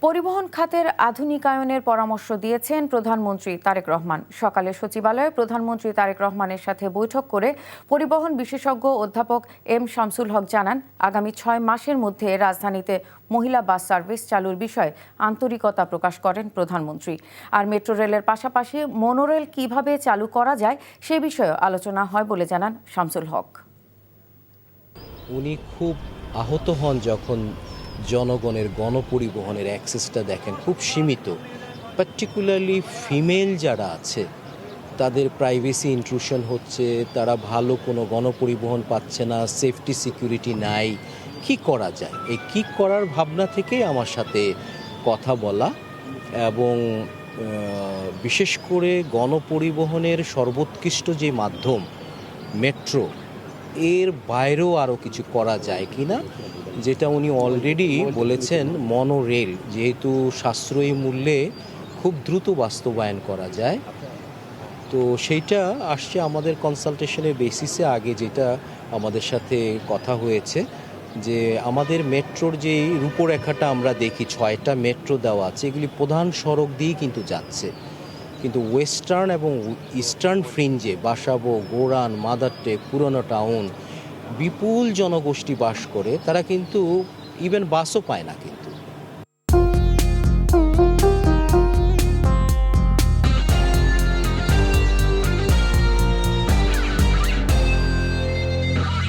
পরিবহন খাতের আধুনিকায়নের পরামর্শ দিয়েছেন প্রধানমন্ত্রী তারেক রহমান। সকালে সচিবালয়ে প্রধানমন্ত্রী তারেক রহমানের সাথে বৈঠক করে পরিবহন বিশেষজ্ঞ অধ্যাপক এম শামসুল হক জানান, আগামী 6 মাসের মধ্যে রাজধানীতে মহিলা বাস সার্ভিস চালুর বিষয়ে আন্তরিকতা প্রকাশ করেন প্রধানমন্ত্রী। আর মেট্রো রেলের পাশাপাশি মনোরেল কিভাবে চালু করা যায় সে বিষয়েও আলোচনা হয় বলে জানান শামসুল হক। উনি খুব আহত হন যখন জনগণের গণপরিবহনের অ্যাক্সেসটা দেখেন খুব সীমিত, পার্টিকুলারলি ফিমেল যারা আছে তাদের প্রাইভেসি ইন্ট্রুশন হচ্ছে, তারা ভালো কোনো গণপরিবহন পাচ্ছে না, সেফটি সিকিউরিটি নাই। কি করা যায়, এই কি করার ভাবনা থেকেই আমার সাথে কথা বলা এবং বিশেষ করে গণপরিবহনের সর্বোৎকৃষ্ট যে মাধ্যম মেট্রো, এর বাইরেও আরও কিছু করা যায় কি না, যেটা উনি অলরেডি বলেছেন মনো রেল যেহেতু সাশ্রয়ী মূল্যে খুব দ্রুত বাস্তবায়ন করা যায়। তো সেইটা আসছে আমাদের কনসালটেশনের বেসিসে। আগে যেটা আমাদের সাথে কথা হয়েছে যে আমাদের মেট্রোর যে রূপরেখাটা আমরা দেখি 6টা মেট্রো দেওয়া আছে, এগুলি প্রধান সড়ক দিয়েই কিন্তু যাচ্ছে, কিন্তু ওয়েস্টার্ন এবং ইস্টার্ন ফ্রিঞ্জে বাসাবো, গোরান, মাদারটেক, পুরনো টাউন বিপুল জনগোষ্ঠী বাস করে, তারা কিন্তু ইভেন বাসও পায় না। কিন্তু